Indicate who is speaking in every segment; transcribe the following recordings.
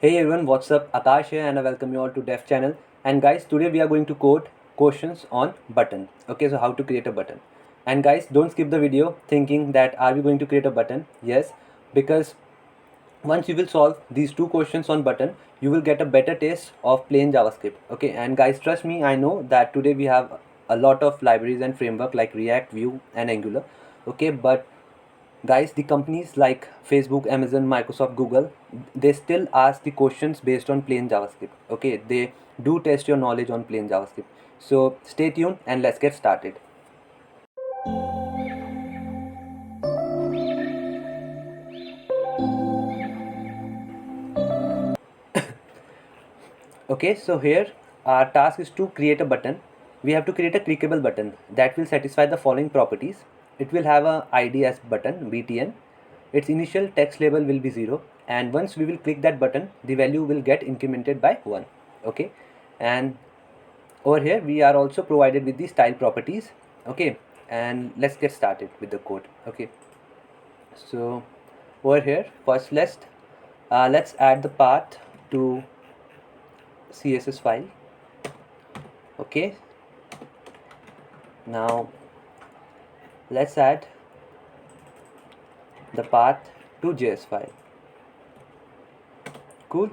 Speaker 1: Hey everyone, what's up? Akash here and I welcome you all to Dev channel. And guys, today we are going to code questions on button. Okay, so how to create a button. And guys, don't skip the video thinking that are we going to create a button? Yes, because once you will solve these two questions on button, you will get a better taste of plain JavaScript. Okay, and guys, trust me, I know that today we have a lot of libraries and framework like React, Vue and Angular. Okay, but guys, the companies like Facebook, Amazon, Microsoft, Google, they still ask the questions based on plain JavaScript. Okay, they do test your knowledge on plain JavaScript. So stay tuned and let's get started. Okay, so here our task is to create a button. We have to create a clickable button that will satisfy the following properties. It will have a ID as button btn. Its initial text label will be 0, and once we will click that button, the value will get incremented by 1. Okay, and over here we are also provided with the style properties. Okay, and let's get started with the code. Okay, so over here first let's add the path to CSS file. Okay, now let's add the path to JS file. Cool.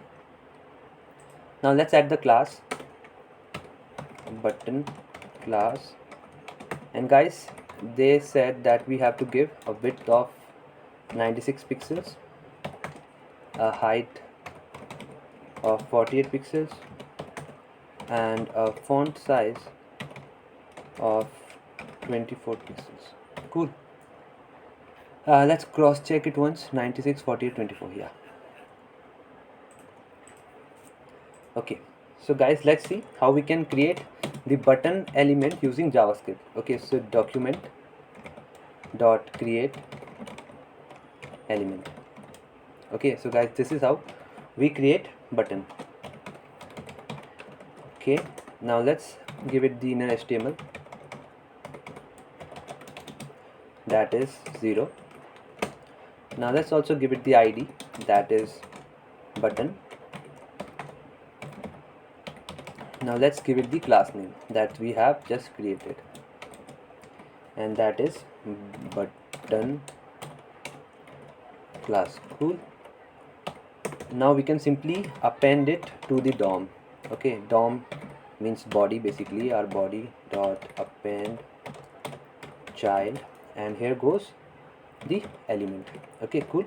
Speaker 1: Now let's add the class button class, and guys, they said that we have to give a width of 96 pixels, a height of 48 pixels, and a font size of 24 pixels. Cool. Let's cross check it once. 96, 48, 24. Yeah. Okay, so guys, let's see how we can create the button element using JavaScript. Okay, so document dot create element. Okay, so guys, this is how we create button. Okay, now let's give it the inner HTML, that is 0. Now let's also give it the ID, that is button. Now let's give it the class name that we have just created, and that is button class. Cool. Now we can simply append it to the DOM. Okay, DOM means body, basically our body dot append child, and here goes the element. Okay, cool.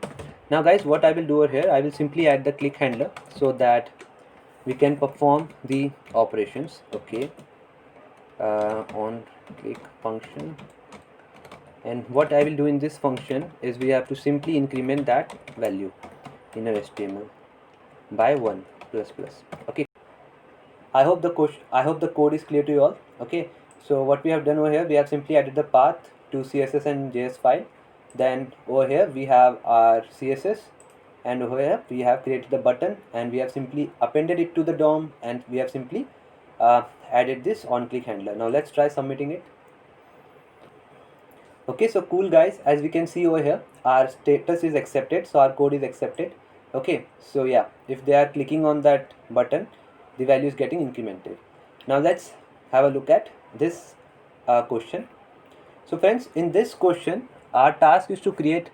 Speaker 1: Now guys, what I will do over here, I will simply add the click handler so that we can perform the operations. Okay, on click function, and what I will do in this function is we have to simply increment that value in our HTML by 1 plus plus. Okay, I hope the code is clear to you all. Okay, so what we have done over here, we have simply added the path to CSS and JS file. Then over here we have our CSS, and over here we have created the button, and we have simply appended it to the DOM, and we have simply added this on click handler. Now let's try submitting it. Okay, so cool guys, as we can see over here, our status is accepted, so our code is accepted. Okay, so yeah, if they are clicking on that button, the value is getting incremented. Now let's have a look at this question. So friends, in this question, our task is to create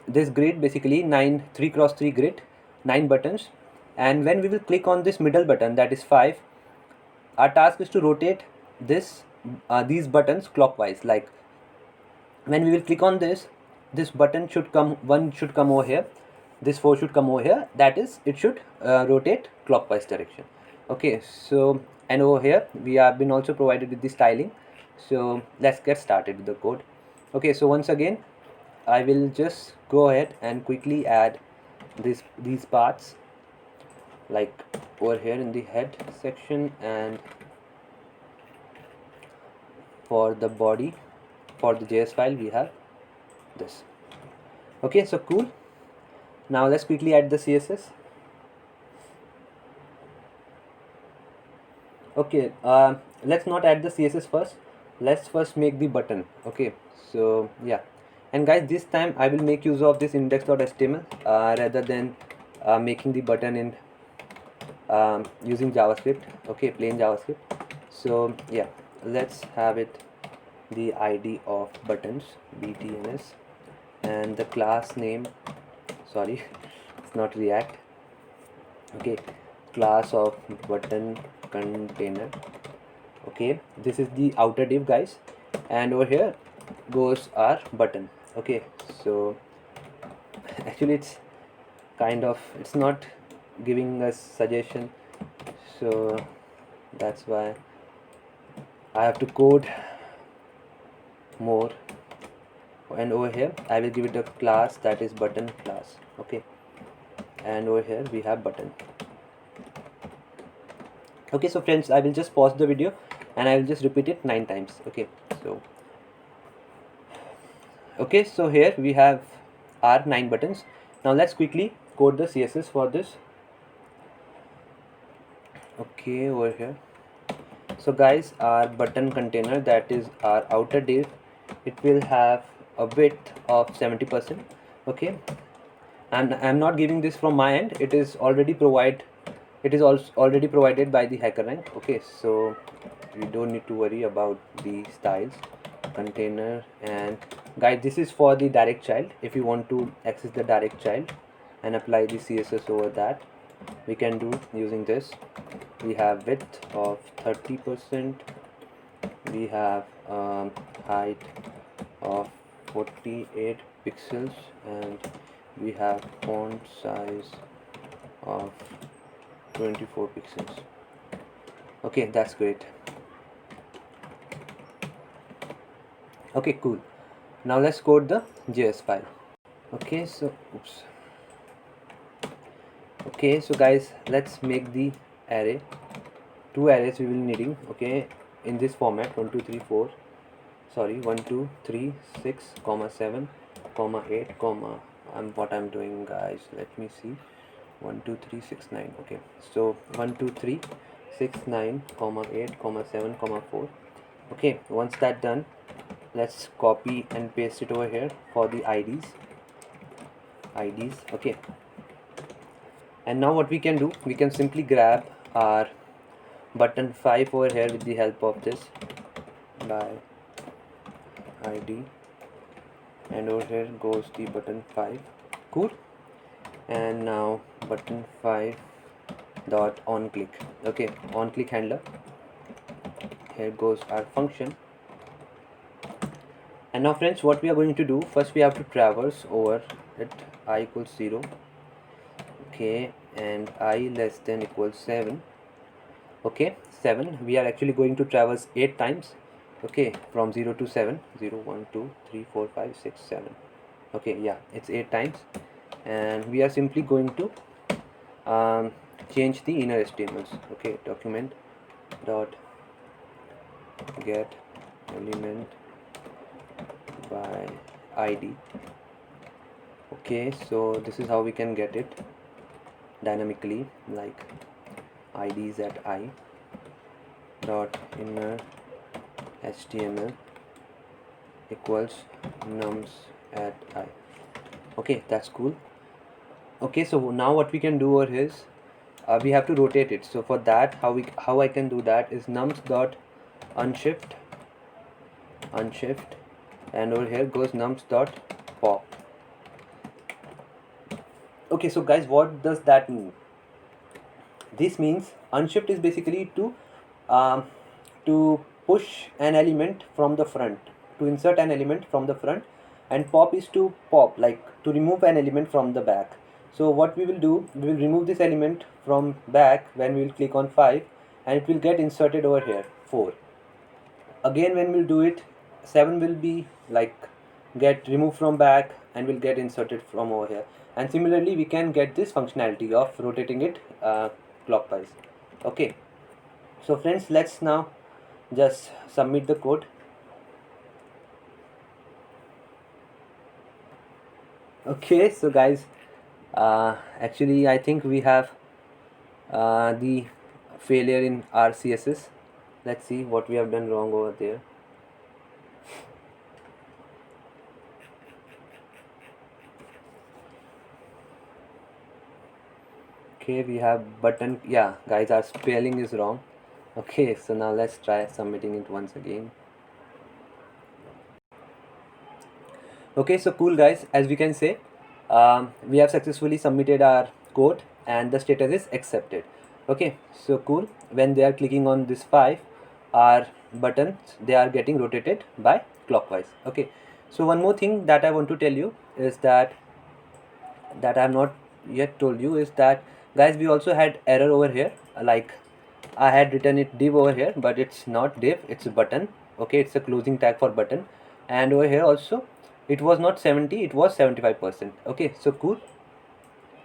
Speaker 1: this grid, basically 3 cross 3 grid, 9 buttons, and when we will click on this middle button, that is 5, our task is to rotate these buttons clockwise. Like when we will click on this button should come, one should come over here, this 4 should come over here, that is, it should rotate clockwise direction. Okay, so and over here we have been also provided with the styling. So let's get started with the code. Okay, so once again I will just go ahead and quickly add these parts, like over here in the head section, and for the body, for the JS file, we have this. Okay, so cool. Now let's quickly add the CSS. Okay, let's not add the CSS first. Let's first make the button. Okay, so yeah, and guys, this time I will make use of this index.html rather than making the button in using JavaScript, okay, plain JavaScript. So yeah, let's have it the ID of buttons, btns, and the class name, sorry, it's not React, okay, class of button container. Okay, this is the outer div, guys, and over here goes our button. Okay, so actually it's not giving us suggestion, so that's why I have to code more. And over here I will give it a class that is button class. Okay, and over here we have button. Okay, so friends, I will just pause the video and I will just repeat it 9 times. Okay, so here we have our 9 buttons. Now let's quickly code the CSS for this. Okay, over here, so guys, our button container, that is our outer div, it will have a width of 70%. Okay, and I'm not giving this from my end, it is also already provided by the HackerRank. Okay, so we don't need to worry about the styles container. And guys, this is for the direct child. If you want to access the direct child and apply the CSS over that, we can do using this. We have width of 30%, we have height of 48 pixels, and we have font size of 24 pixels. Okay, that's great. Okay, cool. Now let's code the JS file. Okay, so okay, so guys, let's make the array. 2 arrays we will needing, okay, in this format: 1 2 3 4, sorry, 1 2 3 6 comma 7 comma 8 comma, what I'm doing, guys, let me see, 1 2 3 6 9. Okay, so 1 2 3 6 9 comma 8 comma 7 comma 4. Okay, once that done, let's copy and paste it over here for the IDs. Okay, and now what we can do, we can simply grab our button 5 over here with the help of this by ID, and over here goes the button 5. Cool. And now button 5 dot on click. Okay, on click handler, here goes our function. And now friends, what we are going to do, first we have to traverse over it, I equals 0, okay, and I less than equals 7. Okay, 7, we are actually going to traverse 8 times. Okay, from 0 to 7, 0 1 2 3 4 5 6 7. Okay, yeah, it's 8 times, and we are simply going to change the inner HTMLs. Okay, document dot get element by ID. Okay, so this is how we can get it dynamically, like IDs at I dot inner HTML equals nums at I. Okay, that's cool. Okay, so now what we can do over is we have to rotate it. So for that, how I can do that is nums dot unshift, and over here goes nums dot pop. Okay, so guys, what does that mean? This means unshift is basically um, to push an element from the front, to insert an element from the front, and pop is to pop, like to remove an element from the back. So what we will do, we will remove this element from back when we will click on 5, and it will get inserted over here 4. Again when we'll do it, 7 will be like get removed from back and will get inserted from over here. And similarly we can get this functionality of rotating it clockwise. Okay, so friends, let's now just submit the code. Okay, so guys, actually I think we have the failure in our CSS. Let's see what we have done wrong over there. Okay, we have button. Yeah, guys, our spelling is wrong. Okay, so now let's try submitting it once again. Okay, so cool, guys. As we can say, we have successfully submitted our code and the status is accepted. Okay, so cool. When they are clicking on this 5, our buttons, they are getting rotated by clockwise. Okay, so one more thing that I want to tell you is that I have not yet told you is that, guys, we also had error over here. Like, I had written it div over here, but it's not div, it's a button. Okay, it's a closing tag for button. And over here also, it was not 70, it was 75%. Okay, so cool.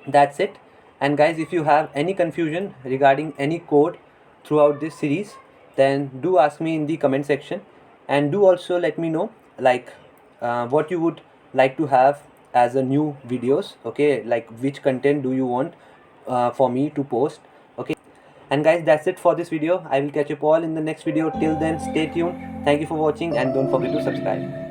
Speaker 1: That's it. And guys, if you have any confusion regarding any code throughout this series, then do ask me in the comment section, and do also let me know, like, what you would like to have as a new videos. Okay, like which content do you want for me to post. Okay, and guys, that's it for this video. I will catch you all in the next video. Till then, stay tuned. Thank you for watching and don't forget to subscribe.